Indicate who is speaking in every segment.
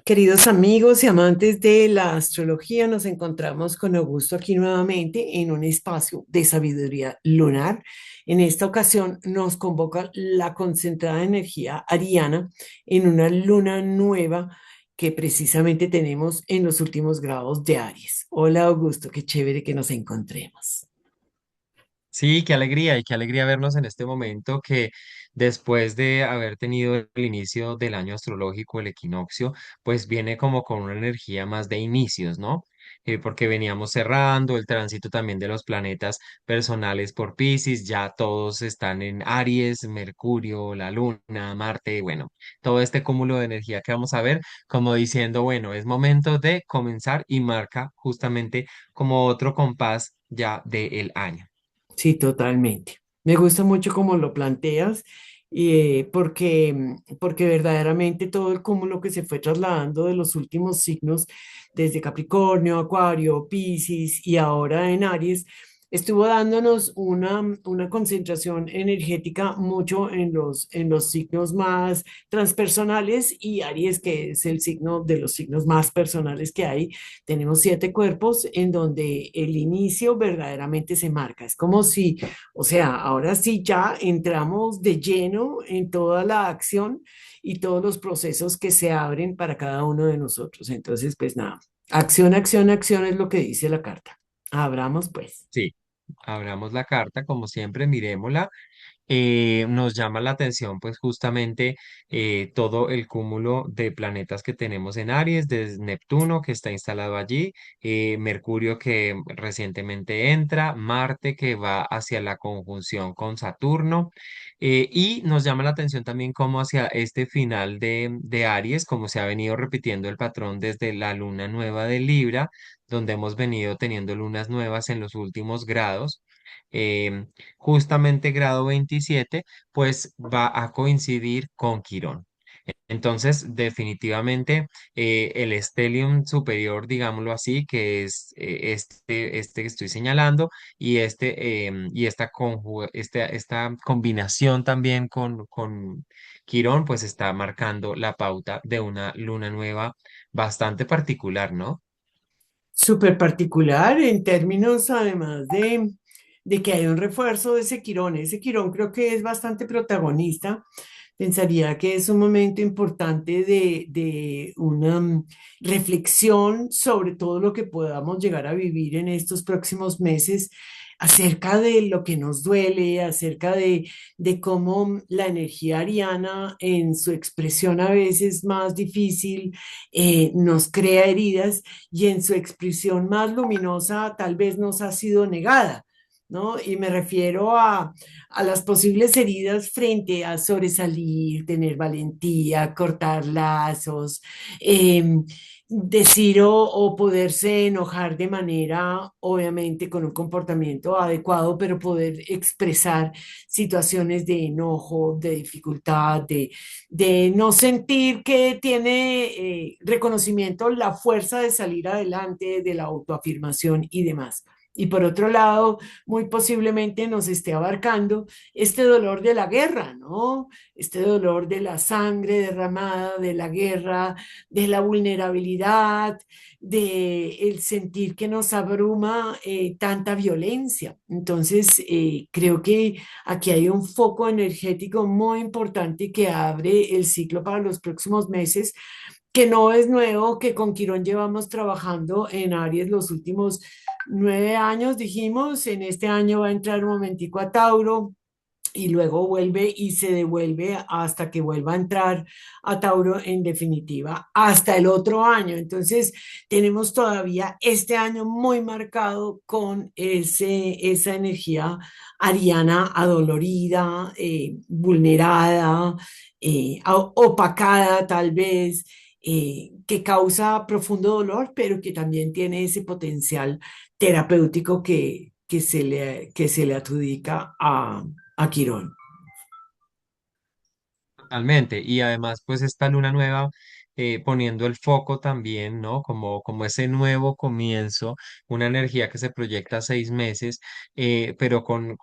Speaker 1: Queridos amigos y amantes de la astrología, nos encontramos con Augusto aquí nuevamente en un espacio de sabiduría lunar. En esta ocasión nos convoca la concentrada energía ariana en una luna nueva que precisamente tenemos en los últimos grados de Aries. Hola Augusto, qué chévere que nos encontremos.
Speaker 2: Sí, y qué alegría vernos en este momento que después de haber tenido el inicio del año astrológico, el equinoccio, pues viene como con una energía más de inicios, ¿no? Porque veníamos cerrando el tránsito también de los planetas personales por Piscis, ya todos están en Aries, Mercurio, la Luna, Marte, bueno, todo este cúmulo de energía que vamos a ver, como diciendo, bueno, es momento de comenzar y marca justamente como otro compás ya del año.
Speaker 1: Sí, totalmente. Me gusta mucho cómo lo planteas, porque verdaderamente todo el cúmulo que se fue trasladando de los últimos signos, desde Capricornio, Acuario, Piscis y ahora en Aries, estuvo dándonos una concentración energética mucho en los signos más transpersonales y Aries, que es el signo de los signos más personales que hay. Tenemos 7 cuerpos en donde el inicio verdaderamente se marca. Es como si, o sea, ahora sí ya entramos de lleno en toda la acción y todos los procesos que se abren para cada uno de nosotros. Entonces, pues nada, acción, acción, acción es lo que dice la carta. Abramos pues.
Speaker 2: Sí, abramos la carta, como siempre, mirémosla. Nos llama la atención, pues justamente todo el cúmulo de planetas que tenemos en Aries, desde Neptuno que está instalado allí, Mercurio que recientemente entra, Marte que va hacia la conjunción con Saturno, y nos llama la atención también cómo hacia este final de Aries, como se ha venido repitiendo el patrón desde la luna nueva de Libra, donde hemos venido teniendo lunas nuevas en los últimos grados. em, Justamente grado 27 pues va a coincidir con Quirón. Entonces, definitivamente, el stellium superior, digámoslo así, que es este que estoy señalando, y, y esta combinación también con Quirón, pues está marcando la pauta de una luna nueva bastante particular, ¿no?
Speaker 1: Súper particular en términos además de que hay un refuerzo de ese Quirón. Ese Quirón creo que es bastante protagonista. Pensaría que es un momento importante de una reflexión sobre todo lo que podamos llegar a vivir en estos próximos meses acerca de lo que nos duele, acerca de cómo la energía ariana en su expresión a veces más difícil nos crea heridas y en su expresión más luminosa tal vez nos ha sido negada. ¿No? Y me refiero a las posibles heridas frente a sobresalir, tener valentía, cortar lazos, decir o poderse enojar de manera, obviamente, con un comportamiento adecuado, pero poder expresar situaciones de enojo, de dificultad, de no sentir que tiene reconocimiento la fuerza de salir adelante, de la autoafirmación y demás. Y por otro lado, muy posiblemente nos esté abarcando este dolor de la guerra, ¿no? Este dolor de la sangre derramada, de la guerra, de la vulnerabilidad, de el sentir que nos abruma tanta violencia. Entonces, creo que aquí hay un foco energético muy importante que abre el ciclo para los próximos meses, que no es nuevo, que con Quirón llevamos trabajando en Aries los últimos 9 años, dijimos. En este año va a entrar un momentico a Tauro y luego vuelve y se devuelve hasta que vuelva a entrar a Tauro en definitiva, hasta el otro año. Entonces, tenemos todavía este año muy marcado con esa energía ariana adolorida, vulnerada, opacada tal vez. Que causa profundo dolor, pero que también tiene ese potencial terapéutico que se le adjudica a Quirón.
Speaker 2: Totalmente. Y además, pues esta luna nueva poniendo el foco también, ¿no? Como ese nuevo comienzo, una energía que se proyecta a 6 meses, pero con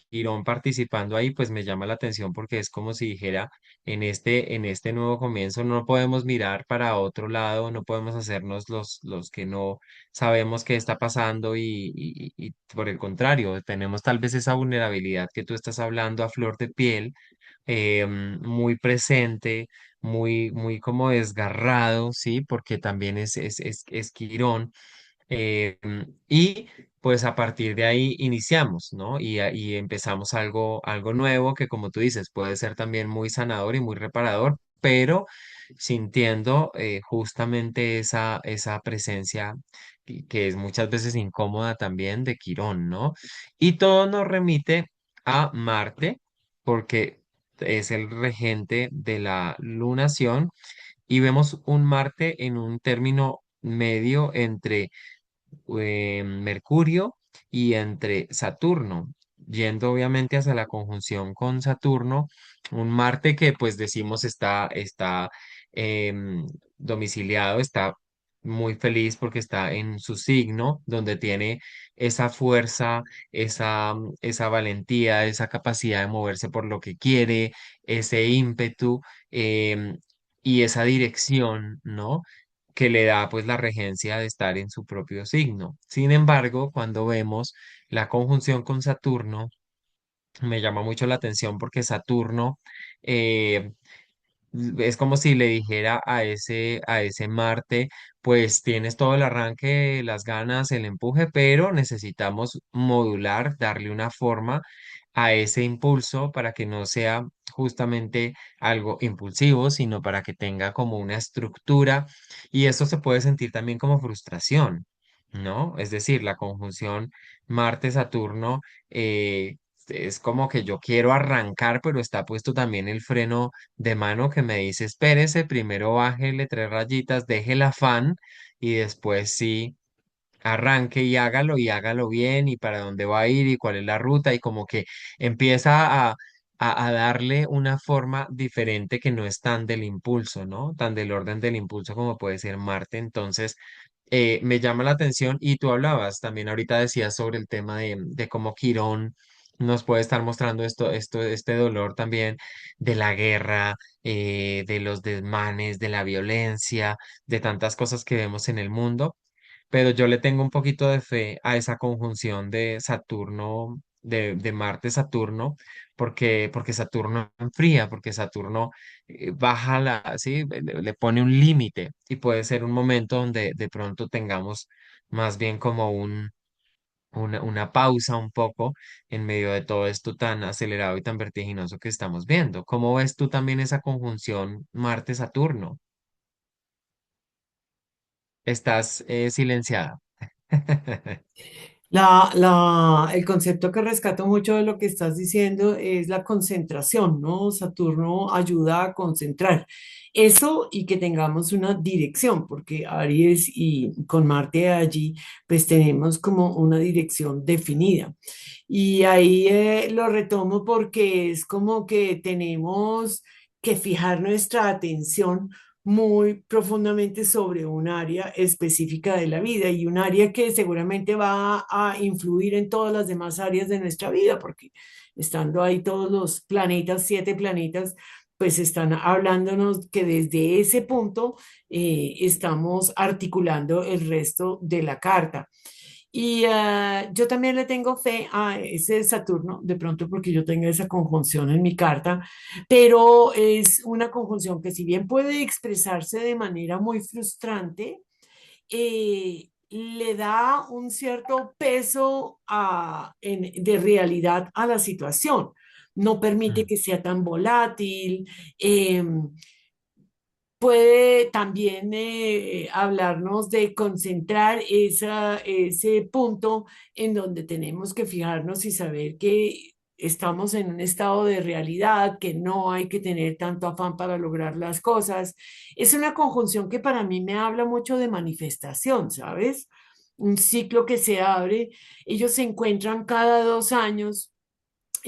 Speaker 2: Quirón participando ahí, pues me llama la atención porque es como si dijera, en este nuevo comienzo no podemos mirar para otro lado, no podemos hacernos los que no sabemos qué está pasando y por el contrario, tenemos tal vez esa vulnerabilidad que tú estás hablando a flor de piel, muy presente, muy como desgarrado, ¿sí? Porque también es Quirón. Y pues a partir de ahí iniciamos, ¿no? Y empezamos algo nuevo que, como tú dices, puede ser también muy sanador y muy reparador, pero sintiendo justamente esa presencia que es muchas veces incómoda también de Quirón, ¿no? Y todo nos remite a Marte, porque es el regente de la lunación y vemos un Marte en un término medio entre Mercurio y entre Saturno, yendo obviamente hacia la conjunción con Saturno, un Marte que pues decimos está domiciliado, está muy feliz porque está en su signo, donde tiene esa fuerza, esa valentía, esa capacidad de moverse por lo que quiere, ese ímpetu em, y esa dirección, ¿no? Que le da pues la regencia de estar en su propio signo. Sin embargo, cuando vemos la conjunción con Saturno, me llama mucho la atención porque Saturno eh, es como si le dijera a ese Marte, pues tienes todo el arranque, las ganas, el empuje, pero necesitamos modular, darle una forma a ese impulso para que no sea justamente algo impulsivo, sino para que tenga como una estructura y eso se puede sentir también como frustración, ¿no? Es decir, la conjunción Marte-Saturno es como que yo quiero arrancar, pero está puesto también el freno de mano que me dice, espérese, primero bájele 3 rayitas, deje el afán y después sí arranque y hágalo bien y para dónde va a ir y cuál es la ruta y como que empieza a darle una forma diferente que no es tan del impulso, ¿no? Tan del orden del impulso como puede ser Marte. Entonces, me llama la atención y tú hablabas también ahorita decías sobre el tema de cómo Quirón nos puede estar mostrando este dolor también de la guerra, de los desmanes, de la violencia, de tantas cosas que vemos en el mundo, pero yo le tengo un poquito de fe a esa conjunción de Saturno, de Marte-Saturno, porque Saturno enfría, porque Saturno baja ¿sí? Le pone un límite y puede ser un momento donde de pronto tengamos más bien como una pausa un poco en medio de todo esto tan acelerado y tan vertiginoso que estamos viendo. ¿Cómo ves tú también esa conjunción Marte-Saturno? Estás silenciada.
Speaker 1: El concepto que rescato mucho de lo que estás diciendo es la concentración, ¿no? Saturno ayuda a concentrar eso y que tengamos una dirección, porque Aries y con Marte allí, pues tenemos como una dirección definida. Y ahí lo retomo porque es como que tenemos que fijar nuestra atención muy profundamente sobre un área específica de la vida y un área que seguramente va a influir en todas las demás áreas de nuestra vida, porque estando ahí todos los planetas, 7 planetas, pues están hablándonos que desde ese punto estamos articulando el resto de la carta. Y yo también le tengo fe a ese Saturno, de pronto porque yo tengo esa conjunción en mi carta, pero es una conjunción que si bien puede expresarse de manera muy frustrante, le da un cierto peso de realidad a la situación. No permite
Speaker 2: Mm.
Speaker 1: que sea tan volátil. Puede también hablarnos de concentrar ese punto en donde tenemos que fijarnos y saber que estamos en un estado de realidad, que no hay que tener tanto afán para lograr las cosas. Es una conjunción que para mí me habla mucho de manifestación, ¿sabes? Un ciclo que se abre. Ellos se encuentran cada 2 años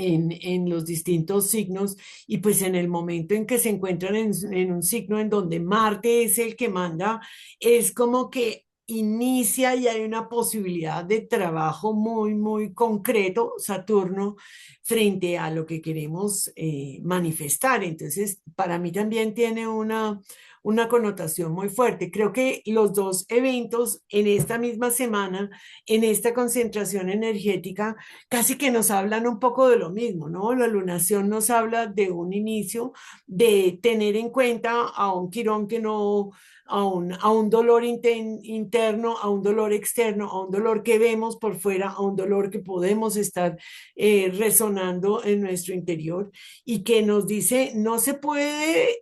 Speaker 1: en los distintos signos y pues en el momento en que se encuentran en un signo en donde Marte es el que manda, es como que inicia y hay una posibilidad de trabajo muy, muy concreto, Saturno, frente a lo que queremos manifestar. Entonces, para mí también tiene una connotación muy fuerte. Creo que los dos eventos en esta misma semana, en esta concentración energética, casi que nos hablan un poco de lo mismo, ¿no? La lunación nos habla de un inicio, de tener en cuenta a un Quirón que no, a un dolor interno, a un dolor externo, a un dolor que vemos por fuera, a un dolor que podemos estar resonando en nuestro interior y que nos dice, no se puede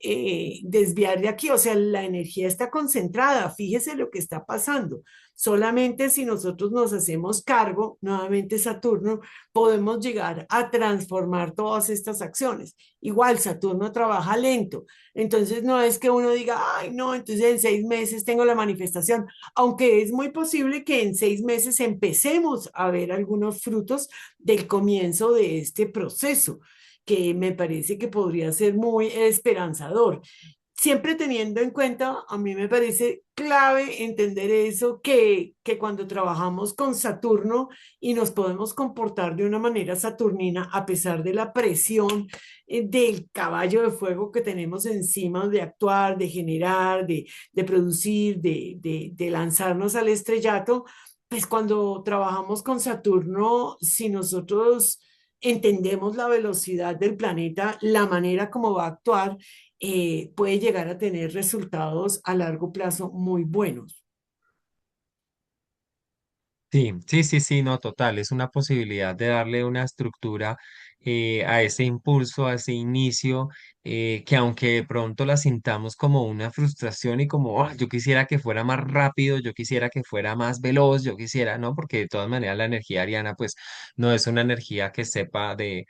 Speaker 1: desviar de aquí, o sea, la energía está concentrada, fíjese lo que está pasando. Solamente si nosotros nos hacemos cargo, nuevamente Saturno, podemos llegar a transformar todas estas acciones. Igual Saturno trabaja lento, entonces no es que uno diga, ay, no, entonces en 6 meses tengo la manifestación, aunque es muy posible que en 6 meses empecemos a ver algunos frutos del comienzo de este proceso, que me parece que podría ser muy esperanzador. Siempre teniendo en cuenta, a mí me parece clave entender eso, que cuando trabajamos con Saturno y nos podemos comportar de una manera saturnina, a pesar de la presión del caballo de fuego que tenemos encima de actuar, de generar, de producir, de lanzarnos al estrellato, pues cuando trabajamos con Saturno, si nosotros entendemos la velocidad del planeta, la manera como va a actuar, puede llegar a tener resultados a largo plazo muy buenos.
Speaker 2: Sí, sí, sí, sí, no, total, es una posibilidad de darle una estructura a ese impulso, a ese inicio, que aunque de pronto la sintamos como una frustración y como, "Ah, yo quisiera que fuera más rápido, yo quisiera que fuera más veloz, yo quisiera, ¿no? Porque de todas maneras la energía ariana, pues, no es una energía que sepa de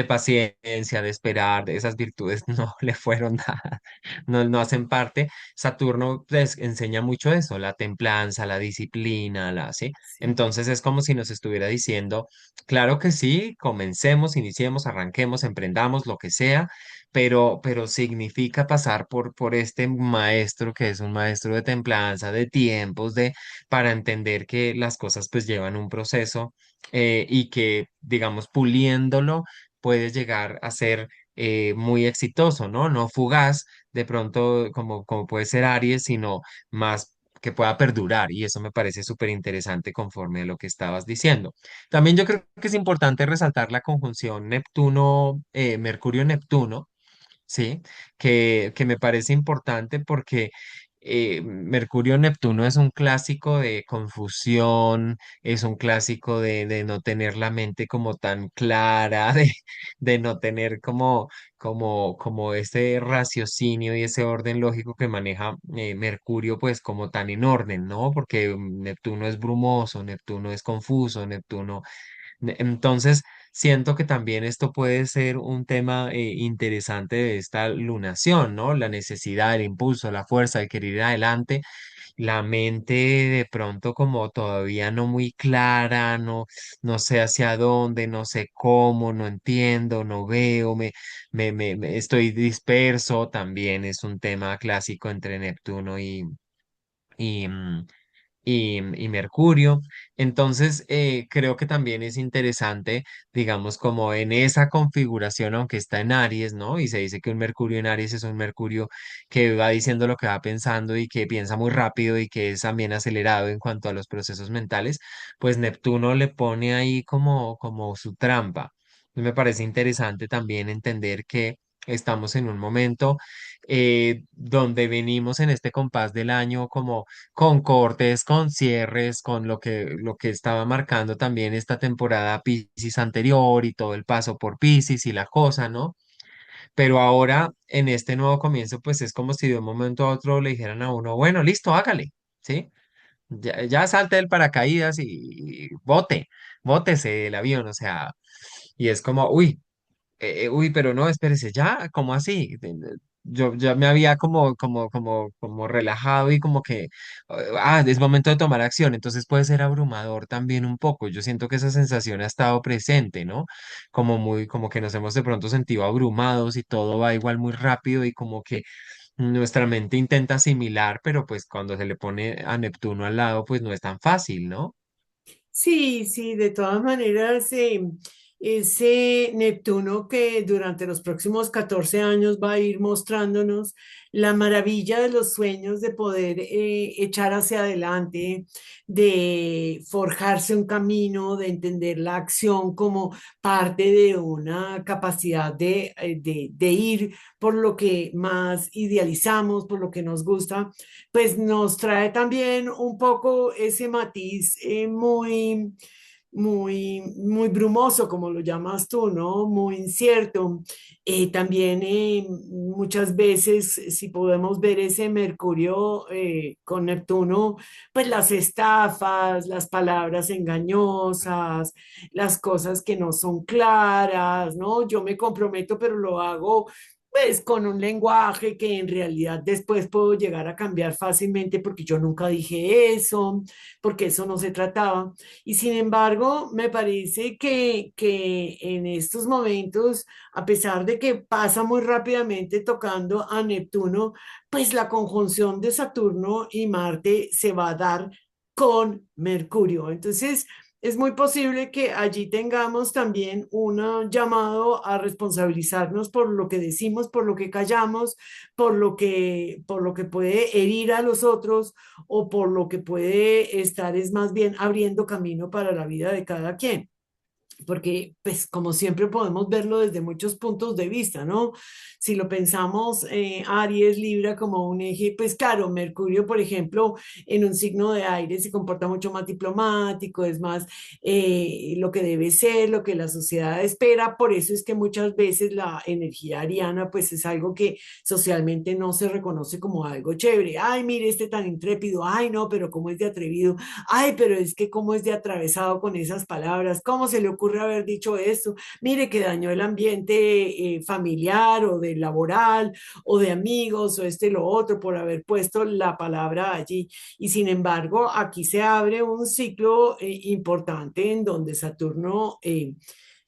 Speaker 2: paciencia, de esperar, de esas virtudes, no le fueron nada, no, no hacen parte. Saturno, pues, enseña mucho eso, la templanza, la disciplina, ¿sí?
Speaker 1: Sí.
Speaker 2: Entonces es como si nos estuviera diciendo, claro que sí, comencemos, iniciemos, arranquemos, emprendamos, lo que sea, pero significa pasar por este maestro que es un maestro de templanza, de tiempos, para entender que las cosas pues llevan un proceso y que, digamos, puliéndolo puede llegar a ser muy exitoso, ¿no? No fugaz, de pronto como puede ser Aries, sino más que pueda perdurar y eso me parece súper interesante conforme a lo que estabas diciendo. También yo creo que es importante resaltar la conjunción Neptuno, Mercurio-Neptuno, ¿sí? Que me parece importante porque Mercurio-Neptuno es un clásico de confusión, es un clásico de no tener la mente como tan clara, de no tener como ese raciocinio y ese orden lógico que maneja Mercurio, pues como tan en orden, ¿no? Porque Neptuno es brumoso, Neptuno es confuso, Neptuno entonces, siento que también esto puede ser un tema interesante de esta lunación, ¿no? La necesidad, el impulso, la fuerza de querer ir adelante, la mente de pronto como todavía no muy clara, no, no sé hacia dónde, no sé cómo, no entiendo, no veo, estoy disperso, también es un tema clásico entre Neptuno y, mm, y Mercurio. Entonces, creo que también es interesante, digamos, como en esa configuración, aunque está en Aries, ¿no? Y se dice que un Mercurio en Aries es un Mercurio que va diciendo lo que va pensando y que piensa muy rápido y que es también acelerado en cuanto a los procesos mentales, pues Neptuno le pone ahí como su trampa. Y me parece interesante también entender que estamos en un momento donde venimos en este compás del año como con cortes, con cierres, con lo que estaba marcando también esta temporada Piscis anterior y todo el paso por Piscis y la cosa, ¿no? Pero ahora en este nuevo comienzo, pues es como si de un momento a otro le dijeran a uno, bueno, listo, hágale, ¿sí? Ya salte del paracaídas y bótese del avión, o sea, y es como, uy, uy, pero no, espérese, ya, ¿cómo así? yo ya me había como relajado y como que, es momento de tomar acción, entonces puede ser abrumador también un poco. Yo siento que esa sensación ha estado presente, ¿no? Como que nos hemos de pronto sentido abrumados y todo va igual muy rápido y como que nuestra mente intenta asimilar, pero pues cuando se le pone a Neptuno al lado, pues no es tan fácil, ¿no?
Speaker 1: Sí, sí, de todas maneras, ese Neptuno que durante los próximos 14 años va a ir mostrándonos la maravilla de los sueños de poder echar hacia adelante, de forjarse un camino, de entender la acción como parte de una capacidad de ir por lo que más idealizamos, por lo que nos gusta, pues nos trae también un poco ese matiz muy brumoso, como lo llamas tú, ¿no? Muy incierto. También muchas veces, si podemos ver ese Mercurio con Neptuno, pues las estafas, las palabras engañosas, las cosas que no son claras, ¿no? Yo me comprometo, pero lo hago pues con un lenguaje que en realidad después puedo llegar a cambiar fácilmente porque yo nunca dije eso, porque eso no se trataba. Y sin embargo, me parece que en estos momentos, a pesar de que pasa muy rápidamente tocando a Neptuno, pues la conjunción de Saturno y Marte se va a dar con Mercurio. Entonces, es muy posible que allí tengamos también un llamado a responsabilizarnos por lo que decimos, por lo que callamos, por lo que puede herir a los otros o por lo que puede estar es más bien abriendo camino para la vida de cada quien porque pues como siempre podemos verlo desde muchos puntos de vista, ¿no? Si lo pensamos, Aries, Libra como un eje, pues claro, Mercurio, por ejemplo, en un signo de aire se comporta mucho más diplomático, es más lo que debe ser, lo que la sociedad espera, por eso es que muchas veces la energía ariana pues es algo que socialmente no se reconoce como algo chévere. Ay, mire este tan intrépido, ay no, pero cómo es de atrevido, ay, pero es que cómo es de atravesado con esas palabras, cómo se le ocurre haber dicho esto, mire que dañó el ambiente familiar o de laboral o de amigos o este y lo otro por haber puesto la palabra allí. Y sin embargo, aquí se abre un ciclo importante en donde Saturno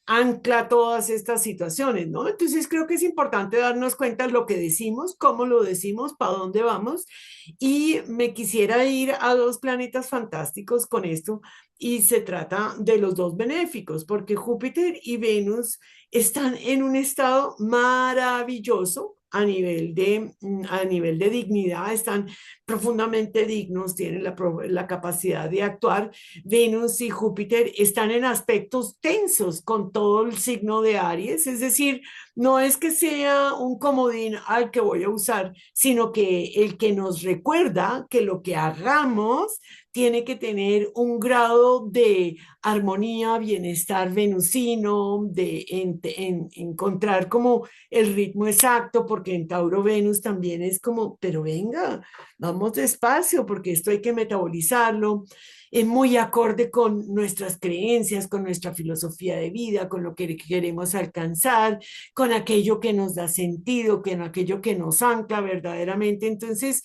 Speaker 1: ancla todas estas situaciones, ¿no? Entonces creo que es importante darnos cuenta de lo que decimos, cómo lo decimos, para dónde vamos. Y me quisiera ir a dos planetas fantásticos con esto, y se trata de los dos benéficos, porque Júpiter y Venus están en un estado maravilloso. A nivel de dignidad, están profundamente dignos, tienen la capacidad de actuar. Venus y Júpiter están en aspectos tensos con todo el signo de Aries, es decir, no es que sea un comodín al que voy a usar, sino que el que nos recuerda que lo que hagamos tiene que tener un grado de armonía, bienestar venusino, encontrar como el ritmo exacto, porque en Tauro Venus también es como, pero venga, vamos despacio, porque esto hay que metabolizarlo, es muy acorde con nuestras creencias, con nuestra filosofía de vida, con lo que queremos alcanzar, con aquello que nos da sentido, con aquello que nos ancla verdaderamente. Entonces,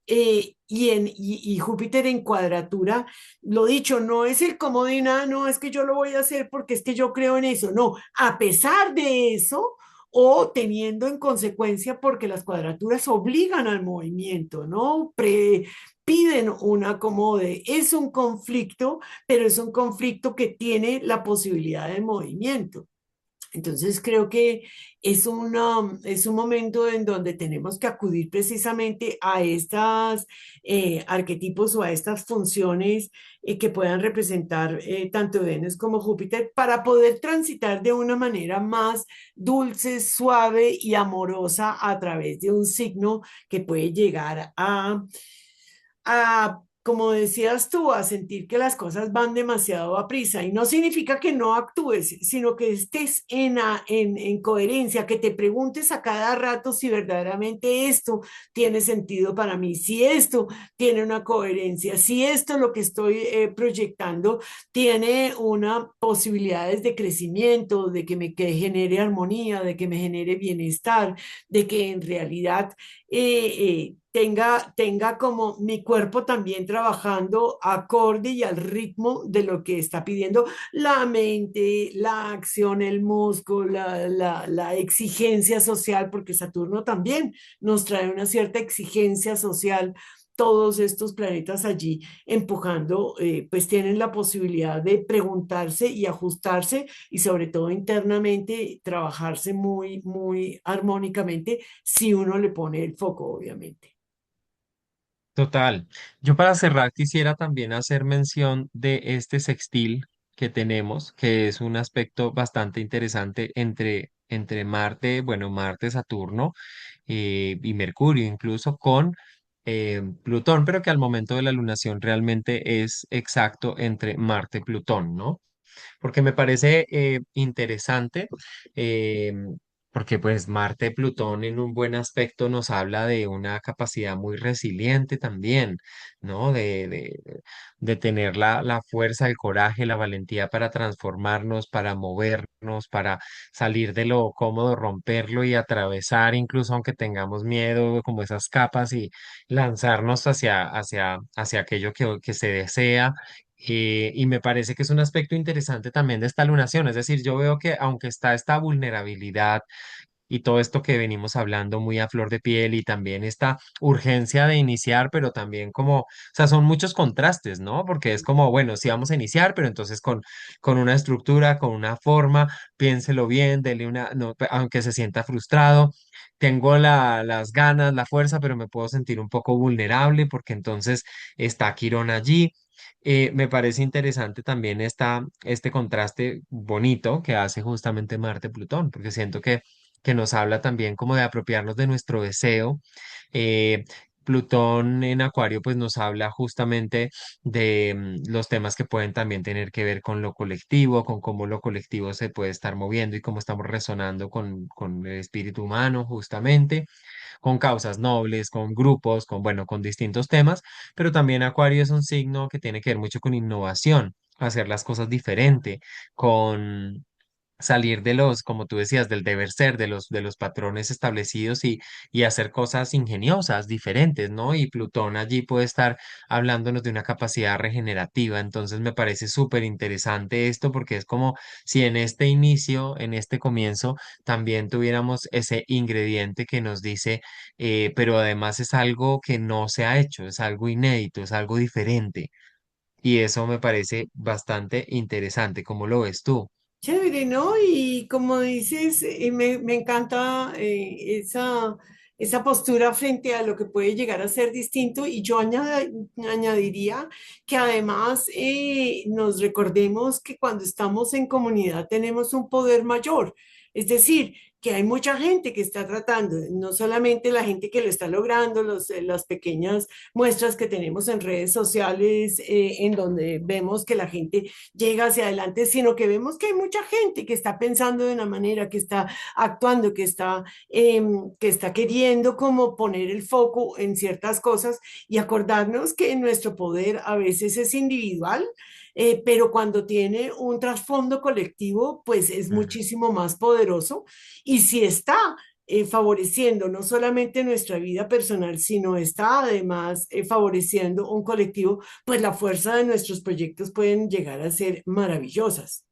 Speaker 1: y Júpiter en cuadratura, lo dicho, no es el comodín, no es que yo lo voy a hacer porque es que yo creo en eso, no, a pesar de eso, o teniendo en consecuencia porque las cuadraturas obligan al movimiento, ¿no? Piden un acomode. Es un conflicto, pero es un conflicto que tiene la posibilidad de movimiento. Entonces creo que es un momento en donde tenemos que acudir precisamente a estas arquetipos o a estas funciones que puedan representar tanto Venus como Júpiter para poder transitar de una manera más dulce, suave y amorosa a través de un signo que puede llegar a como decías tú, a sentir que las cosas van demasiado a prisa. Y no significa que no actúes, sino que estés en coherencia, que te preguntes a cada rato si verdaderamente esto tiene sentido para mí, si esto tiene una coherencia, si esto lo que estoy proyectando tiene una posibilidades de crecimiento, de que me que genere armonía, de que me genere bienestar, de que en realidad tenga como mi cuerpo también trabajando acorde y al ritmo de lo que está pidiendo la mente, la acción, el músculo, la exigencia social, porque Saturno también nos trae una cierta exigencia social. Todos estos planetas allí empujando, pues tienen la posibilidad de preguntarse y ajustarse y sobre todo internamente trabajarse muy, muy armónicamente si uno le pone el foco, obviamente.
Speaker 2: Total. Yo para cerrar quisiera también hacer mención de este sextil que tenemos, que es un aspecto bastante interesante entre Marte, bueno, Marte, Saturno y Mercurio, incluso con Plutón, pero que al momento de la lunación realmente es exacto entre Marte y Plutón, ¿no? Porque me parece interesante, eh, porque pues Marte, Plutón en un buen aspecto nos habla de una capacidad muy resiliente también, ¿no? De tener la fuerza, el coraje, la valentía para transformarnos, para movernos, para salir de lo cómodo, romperlo y atravesar, incluso aunque tengamos miedo, como esas capas y lanzarnos hacia aquello que se desea. Y me parece que es un aspecto interesante también de esta lunación, es decir, yo veo que aunque está esta vulnerabilidad y todo esto que venimos hablando muy a flor de piel y también esta urgencia de iniciar, pero también como, o sea, son muchos contrastes, ¿no? Porque es como, bueno, sí vamos a iniciar, pero entonces con una estructura, con una forma, piénselo bien, dele una, no, aunque se sienta frustrado. Tengo las ganas, la fuerza, pero me puedo sentir un poco vulnerable porque entonces está Quirón allí. Me parece interesante también este contraste bonito que hace justamente Marte-Plutón, porque siento que nos habla también como de apropiarnos de nuestro deseo. Eh, Plutón en Acuario pues nos habla justamente de los temas que pueden también tener que ver con lo colectivo, con cómo lo colectivo se puede estar moviendo y cómo estamos resonando con el espíritu humano justamente con causas nobles, con grupos, con, bueno, con distintos temas, pero también Acuario es un signo que tiene que ver mucho con innovación, hacer las cosas diferente, con salir de los, como tú decías, del deber ser, de los patrones establecidos y hacer cosas ingeniosas, diferentes, ¿no? Y Plutón allí puede estar hablándonos de una capacidad regenerativa. Entonces me parece súper interesante esto porque es como si en este inicio, en este comienzo, también tuviéramos ese ingrediente que nos dice, pero además es algo que no se ha hecho, es algo inédito, es algo diferente. Y eso me parece bastante interesante. ¿Cómo lo ves tú?
Speaker 1: Chévere, ¿no? Y como dices, me encanta esa postura frente a lo que puede llegar a ser distinto. Y yo añadiría que además nos recordemos que cuando estamos en comunidad tenemos un poder mayor. Es decir, que hay mucha gente que está tratando, no solamente la gente que lo está logrando, las pequeñas muestras que tenemos en redes sociales, en donde vemos que la gente llega hacia adelante, sino que vemos que hay mucha gente que está pensando de una manera, que está actuando, que está queriendo como poner el foco en ciertas cosas y acordarnos que nuestro poder a veces es individual. Pero cuando tiene un trasfondo colectivo, pues es
Speaker 2: Mm.
Speaker 1: muchísimo más poderoso. Y si está favoreciendo no solamente nuestra vida personal, sino está además favoreciendo un colectivo, pues la fuerza de nuestros proyectos pueden llegar a ser maravillosas.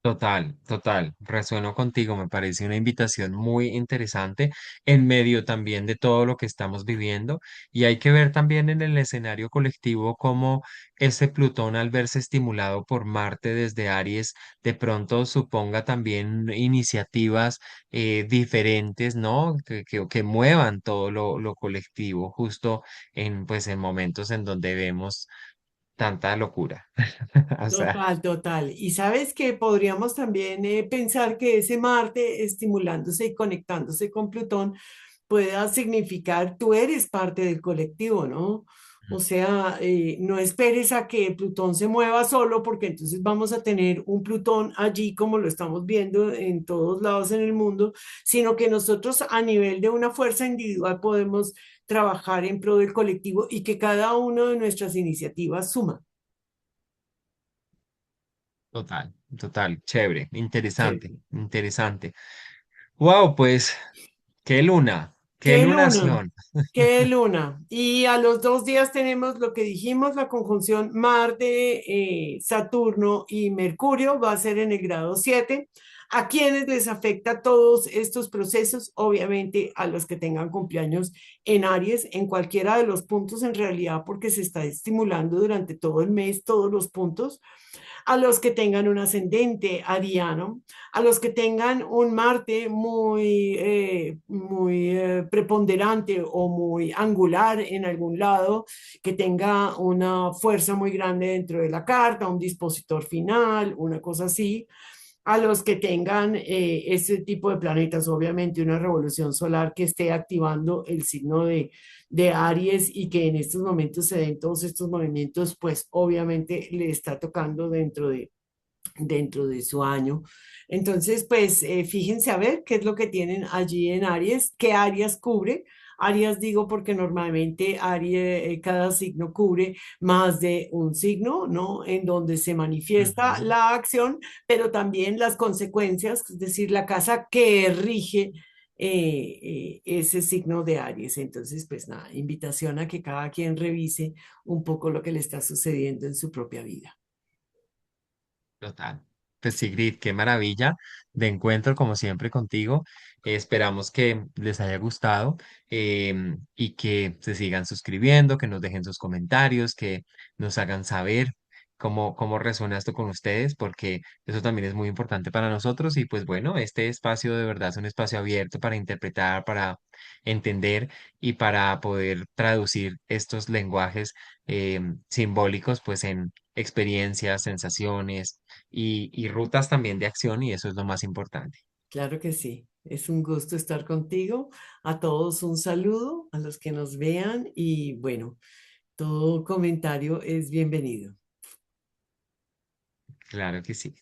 Speaker 2: Total, total, resueno contigo, me parece una invitación muy interesante en medio también de todo lo que estamos viviendo y hay que ver también en el escenario colectivo cómo ese Plutón al verse estimulado por Marte desde Aries de pronto suponga también iniciativas diferentes, ¿no? Que muevan todo lo colectivo justo en, pues, en momentos en donde vemos tanta locura. O sea.
Speaker 1: Total, total. Y sabes que podríamos también pensar que ese Marte estimulándose y conectándose con Plutón pueda significar tú eres parte del colectivo, ¿no? O sea, no esperes a que Plutón se mueva solo, porque entonces vamos a tener un Plutón allí como lo estamos viendo en todos lados en el mundo, sino que nosotros a nivel de una fuerza individual podemos trabajar en pro del colectivo y que cada una de nuestras iniciativas suma.
Speaker 2: Total, total, chévere, interesante,
Speaker 1: Chévere.
Speaker 2: interesante. Wow, pues, qué
Speaker 1: ¿Qué luna?
Speaker 2: lunación.
Speaker 1: ¿Qué luna? Y a los 2 días tenemos lo que dijimos, la conjunción Marte, Saturno y Mercurio va a ser en el grado 7. ¿A quienes les afecta todos estos procesos? Obviamente a los que tengan cumpleaños en Aries, en cualquiera de los puntos en realidad, porque se está estimulando durante todo el mes todos los puntos a los que tengan un ascendente ariano, a los que tengan un Marte muy preponderante o muy angular en algún lado, que tenga una fuerza muy grande dentro de la carta, un dispositor final, una cosa así a los que tengan ese tipo de planetas, obviamente una revolución solar que esté activando el signo de Aries y que en estos momentos se den todos estos movimientos, pues obviamente le está tocando dentro de su año. Entonces, pues fíjense a ver qué es lo que tienen allí en Aries, qué áreas cubre. Áreas digo porque normalmente Aries, cada signo cubre más de un signo, ¿no? En donde se manifiesta
Speaker 2: Ujú.
Speaker 1: la acción, pero también las consecuencias, es decir, la casa que rige ese signo de Aries. Entonces, pues nada, invitación a que cada quien revise un poco lo que le está sucediendo en su propia vida.
Speaker 2: Total. Pues Sigrid, qué maravilla de encuentro como siempre contigo. Esperamos que les haya gustado y que se sigan suscribiendo, que nos dejen sus comentarios, que nos hagan saber cómo resuena esto con ustedes, porque eso también es muy importante para nosotros. Y pues bueno, este espacio de verdad es un espacio abierto para interpretar, para entender y para poder traducir estos lenguajes simbólicos pues en experiencias, sensaciones y rutas también de acción y eso es lo más importante.
Speaker 1: Claro que sí. Es un gusto estar contigo. A todos un saludo, a los que nos vean y bueno, todo comentario es bienvenido.
Speaker 2: Claro que sí.